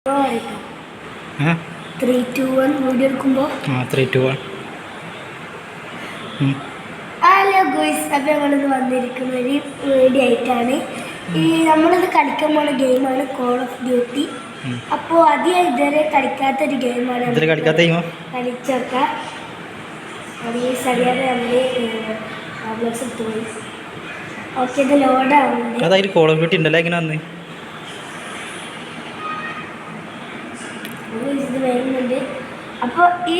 3, 2, 1 video എടുക്കുമ്പോൾ 3, 2, 1. Hello ഗോയ്സ്, അപ്പോൾ ഞങ്ങളിത് വന്നിരിക്കുന്ന ഒരു വീഡിയോ ആയിട്ടാണ്. നമ്മളിത് കളിക്കാൻ പോകുന്ന ഗെയിമാണ് കോൾ ഓഫ് ഡ്യൂട്ടി. അപ്പോൾ അധികം ഇതുവരെ കളിക്കാത്തൊരു ഗെയിമാണ്. കളിച്ചൊക്കെ അറിയാതെ നമ്മൾ പോയി. ഓക്കെ, ഇത് ലോഡാവുന്നുണ്ട്. കോൾ ഓഫ് ഡ്യൂട്ടി ഉണ്ടല്ലോ, എങ്ങനെ വന്ന് ഇത് വരുന്നുണ്ട്. അപ്പോൾ ഈ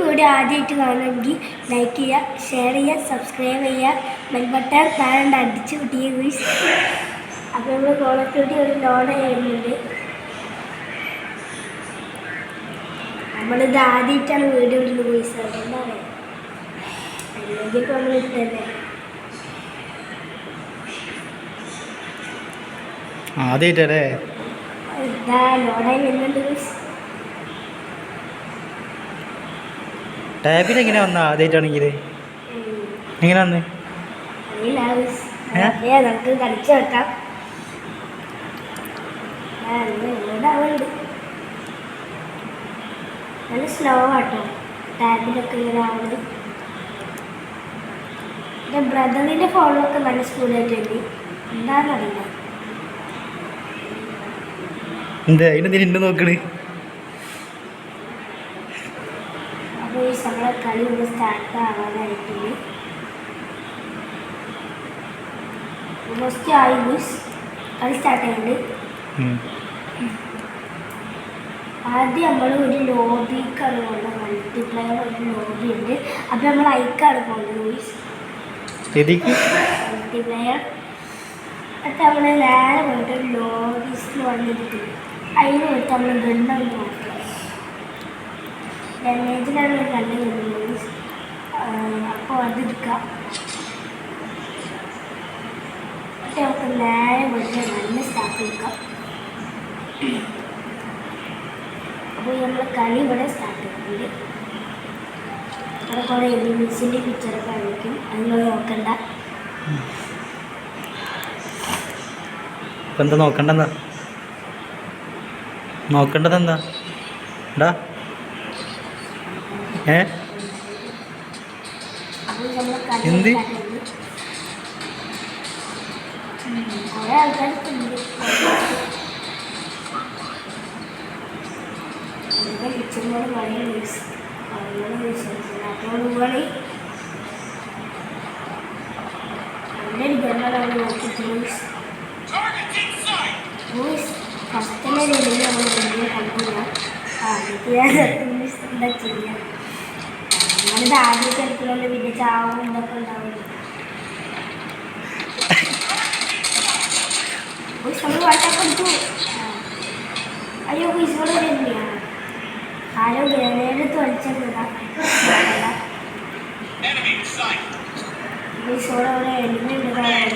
വീഡിയോ ആദ്യമായിട്ട് കാണണമെങ്കിൽ ലൈക്ക് ചെയ്യുക, ഷെയർ ചെയ്യുക, സബ്സ്ക്രൈബ് ചെയ്യുക, ബെൽ ബട്ടൺ താഴെ അടിച്ച് കിട്ടിയ ഗുയ്സ്. അപ്പോൾ നമ്മൾ കോൾ ഓഫ് ഡ്യൂട്ടി ഒരു ലോഡ് ചെയ്യുന്നുണ്ട്. നമ്മളിത് ആദ്യമായിട്ടാണ് വീഡിയോ ഇടുന്നത് ഗുയ്സ്. എന്താ പറയുക, അല്ലെങ്കിൽ ഇപ്പോൾ നമ്മൾ ഇട്ടല്ലേ ആദ്യമായിട്ടല്ലേ ഇതാ ലോഡായി വരുന്നുണ്ട് ഗുയ്സ്. ടാബിൽ എങ്ങനെ വന്ന ആദ്യമായിട്ടാണെങ്കിൽ എങ്ങനെ വന്ന് നമുക്ക് കളിച്ചു വെക്കാം. നല്ല സ്ലോ ആട്ടോ ടാബിലൊക്കെ ഇങ്ങനെ ആവുന്നത്. എൻ്റെ ബ്രദറിൻ്റെ ഫോണിലൊക്കെ നല്ല സ്കൂളായിട്ടുണ്ട്. എന്താണെന്നറിയില്ല. എന്താ അതിനെന്തിന് നോക്കണ്? അപ്പോൾ ഈ നമ്മളെ കളി ഒന്ന് സ്റ്റാർട്ട് ആവാനായിട്ടുണ്ട്. ഫസ്റ്റ് ആയി ഗുയ്സ്, കളി സ്റ്റാർട്ട് ആയിട്ടുണ്ട്. ആദ്യം നമ്മൾ ഒരു ലോബിക്കാണ് പോകുന്നത്. മൾട്ടിപ്ലെയർ ഒരു ലോബി ഉണ്ട്. അപ്പോൾ നമ്മൾ അയക്കാണ് പോകുന്നത് ഗുയ്സ്, മൾട്ടിപ്ലെയർ. എന്നിട്ട് നമ്മൾ നേരെ പോയിട്ട് ഒരു ലോബീസിൽ വന്നിട്ട് അതിന് പോയിട്ട് നമ്മൾ ഗണ്ണൊന്ന് നോക്കുക. ഡാമേജിലാണ് ഒരു കണ്ണ് വരുന്നത്. അപ്പോൾ അതെടുക്കാം. എന്നിട്ട് നമുക്ക് നേരെ പോയിട്ട് നല്ല സ്റ്റാർട്ട് എടുക്കാം. അപ്പോൾ നമ്മൾ കളി ഇവിടെ സ്റ്റാർട്ട് ചെയ്യുന്നുണ്ട്. അവിടെ കുറേ എലിമെൻസിൻ്റെ പിക്ചറൊക്കെ ആയിരിക്കും, അത് നോക്കണ്ട. ഇപ്പം എന്താ നോക്കണ്ടെന്താ നോക്കേണ്ടതെന്താ എന്താ എന്ത് കുറേ ആൾക്കാർക്ക് പിക്ചറിനോട് വളരെ അതോടുകൂടി നല്ലൊരു ഗണ്ണാണ് നോക്കിയിട്ട് ഫസ്റ്റിലെ രീതിയിൽ നമ്മൾ വലിയ കണ്ടില്ല. എന്താ ചെയ്യുക, നമ്മളിത് ആദ്യത്തെ എടുക്കുന്നതിൽ പിന്നെ ചാവും ഇതൊക്കെ ഉണ്ടാവില്ല. നമ്മൾ വട്ടൊക്കെ എടുത്തു. അയ്യോ ഈശോടെ തന്നെയാണ് ആരോ ഗ്രനേഡ് വലിച്ചെടുത്തതാ. ഈശോടെ അവിടെ എണ്ണ ഇട്ടതാണ്.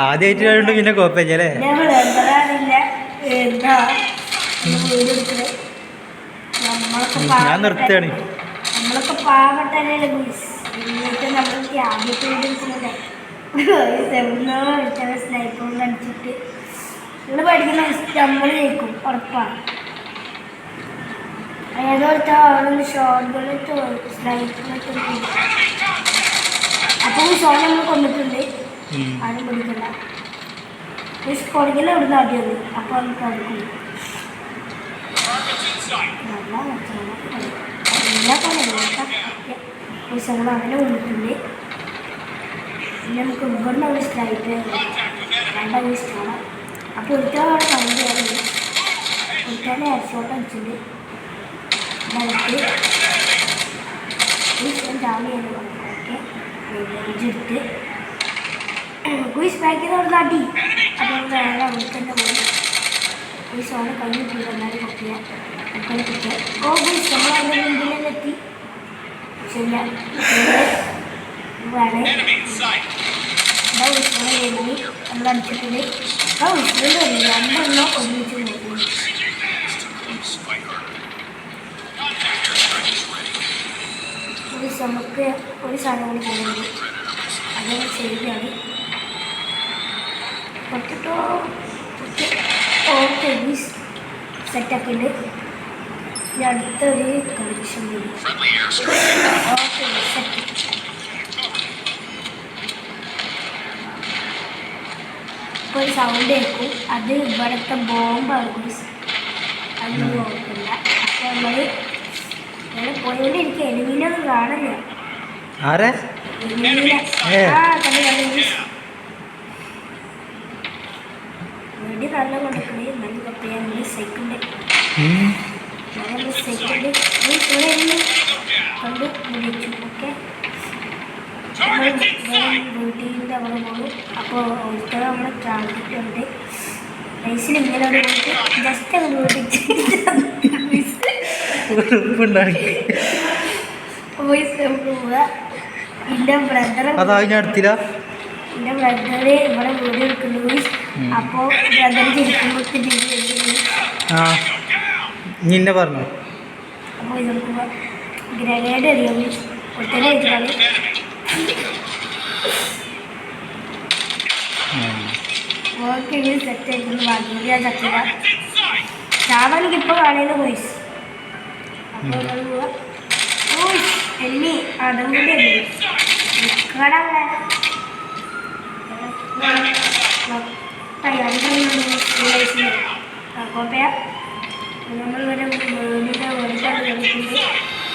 ആദ്യമായിട്ട് പിന്നെ കുഴപ്പമില്ലേ? ഞാൻ നിർത്തുകയാണ്. നമ്മളൊക്കെ പാവപ്പെട്ടല്ലേ ഗുയ്സ്. നമ്മൾക്ക് ആദ്യത്തെ എടുക്കുന്നത് സ്നൈപ്പർ കൊണ്ട് അടിച്ചിട്ട് നമ്മൾ പഠിക്കുന്ന നമ്മൾ ജയിക്കും ഉറപ്പാണ്. ഏതോടുത്താൽ അവിടെ ഷോർട്ട് ഗണ്ണിട്ട് സ്നൈപ്പറിട്ട്. അപ്പോൾ ഈ ഷോട്ട് നമ്മൾ കൊണ്ടിട്ടുണ്ട്. ആരും പഠിക്കണ്ട. ഈ കൊടുക്കൽ ഇവിടെ നിന്ന് ആദ്യം വന്നു. അപ്പോൾ നമുക്ക് അടുക്കും നല്ല എല്ലാ പോലെ നമ്മൾ അങ്ങനെ കൊണ്ടിട്ടുണ്ട്. പിന്നെ നമുക്ക് ഇവിടുന്ന് ഒരു സ്ട്രൈക്ക് രണ്ടാം ഇഷ്ടമാണ്. അപ്പോൾ ഒരുപാട് കൗണ്ട് ചെയ്യാറുണ്ട്. ഒരുപാട് ഹെഡ്ഷോട്ട് അടിച്ചിട്ടുണ്ട്. ഇടയ്ക്ക് രാവിലെ ഓക്കെ എടുത്ത് ഗുയ്സ് ബാക്കിൽ നിന്ന് അടി. അപ്പോൾ വേറെ അവിടെ തന്നെ പോയി ഈ സോണ് കഴിഞ്ഞ് എന്നാലും കുട്ടിയാൽ നമുക്കത് കുട്ടിയാൽ ഓ ഗുയ്സ് നമ്മൾ അതിൻ്റെ മുമ്പിലെത്തി. ശരിയാ വേണേ എന്താ വിഷയം കഴിഞ്ഞ് നമ്മൾ അടിച്ചിട്ടുണ്ട്. ആ വിഷയം കഴിഞ്ഞു രണ്ടെണ്ണം ഒരുമിച്ച് പോകുന്നു. നമുക്ക് ഒരു സാധനം കൂടി ചെയ്യുന്നത് അത് ചെയ്യുകയാണ്. കുറച്ചിട്ടോ ഓക്കെ സെറ്റൊക്കെ ഉണ്ട്. ഇനി അടുത്തൊരു കളക്ഷൻ കൂടി. Okay set. ഇപ്പോൾ ഒരു സൗണ്ട് കേൾക്കും, അത് ഇവിടുത്തെ ബോംബാണ് ഗുയിസ്. അതൊന്നും ഓർക്കില്ല. അപ്പോൾ നമ്മൾ പോയോണ്ടിരിക്കുക. എലിമീനൊന്നും കാണില്ല. ആരെ എലിമീനെ വെടി നല്ല കൊണ്ടിരിക്കണേ. നല്ല കപ്പയാൻ സൈക്കിളിൻ്റെ സൈക്കിളിൽ ഇവിടെ കണ്ട് വിളിച്ചു. ഓക്കെ വീട്ടിൻ്റെ അവിടെ പോകും. അപ്പോൾ ഒരിക്കലും നമ്മൾ ട്രാൻസ്പോർട്ട് ഉണ്ട് റൈസിൽ ഇങ്ങനെ പോയിട്ട് ജസ്റ്റ് അങ്ങ് പോവുക. എൻ്റെ ബ്രദർ എൻ്റെ ബ്രദറ് ഇവിടെ വീട് എടുക്കുന്നു. അപ്പോൾ ബ്രദർ ജനിക്കുമ്പോൾ നിന്നെ പറഞ്ഞു. അപ്പോൾ ഇതൊക്കെ ഗ്രനേഡ് അറിയാം ഒട്ടനെ വെച്ചാൽ ഓക്കെ സെറ്റ് ആയിരിക്കുന്നു. ബാക്കി ഞാൻ ചക്കില്ല. ചാവാനിക്ക് ഇപ്പോൾ കാണുന്നത് പോയിസ്. അപ്പോൾ പോവാ. എല്ലി അതുകൊണ്ട് കടവിടെ കോപ്പയ നമ്മൾ വരെ വീടിൻ്റെ വെളിക്കാട് കളിക്കുന്നത്.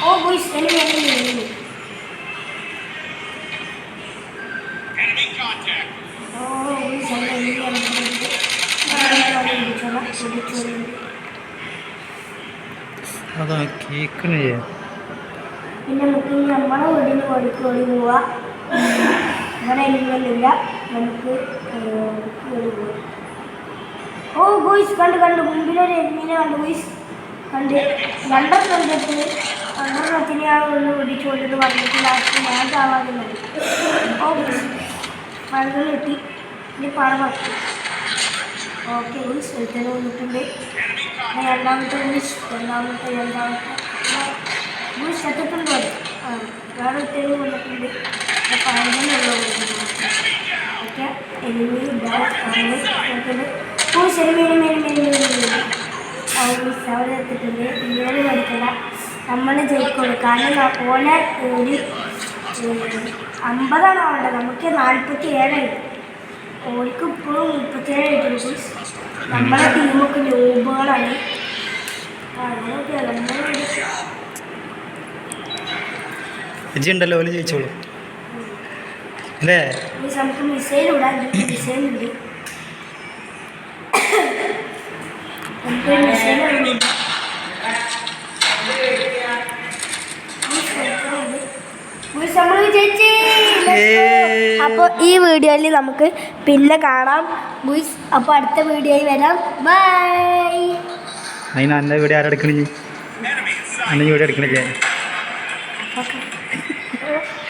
ഓ ബോയ്സ് എല്ലി എല്ലി എല്ലി ഓ ബോയ്സ് എല്ലാം എല്ലി കളിക്കുന്നുണ്ട്. അതാ കേൾക്കണേ. പിന്നെ നമുക്ക് നമ്മളെ വീടിന് ഓടി പോവാം. ഇവിടെ എലികളില്ല. നമുക്ക് ഓടി പോവാം. ഓ ബോയ്സ് കണ്ട് മുമ്പിലൊരു എലിമീനെ കണ്ട് ബോയ്സ് കണ്ട് രണ്ടെണ്ണത്തിന് ഞാൻ ഒന്ന് ഓടിച്ചുകൊണ്ടെന്ന് പറഞ്ഞിട്ട് ലാസ്റ്റ് ഞാൻ ചാവാറുണ്ട്. ഓ ബോയ്സ് പഴങ്ങൾ കിട്ടി. ഇനി പണം വയ്ക്കും. ഓക്കെ ബോയ്സ് ഒരുത്തന്നെ വന്നിട്ടുണ്ട്. രണ്ടാമത്തെ ബോയ്സ് ബോയ്സ് സെറ്റപ്പുണ്ട്. വേറെ ഒറ്റേന്ന് വന്നിട്ടുണ്ട്. പഴങ്ങളുള്ള ഓക്കെ എലിമീൻ ബോയ്സ് അവിടെ എത്തിയിട്ടുണ്ട്. ഇങ്ങനെ പഠിക്കല നമ്മൾ ജയിക്കുള്ളൂ. കാരണം ഓനെ ഒരു 50 വേണ്ടത്. നമുക്ക് 47 ഓർക്ക് ഇപ്പോഴും 37 ആയിട്ടുള്ളൂ. ബോയ്സ് നമ്മളെ ടീമൊക്കെ ലോബുകളാണ്. അങ്ങനെയൊക്കെ ഉണ്ടല്ലോ ഓല് ജയിച്ചോളൂ അല്ലേ. നമുക്ക് മിസൈൽ വിടാൻ മിസൈലുണ്ട്. അപ്പോൾ ഈ വീഡിയോയിൽ നമുക്ക് പിന്നെ കാണാം ബുയ്സ്. അപ്പോൾ അടുത്ത വീഡിയോയിൽ വരാം. ബൈ. അതിന് അന്ന വീഡിയോ ആരെടുക്കണേ? അന്ന വീഡിയോ എടുക്കണില്ലേ? ഓക്കെ.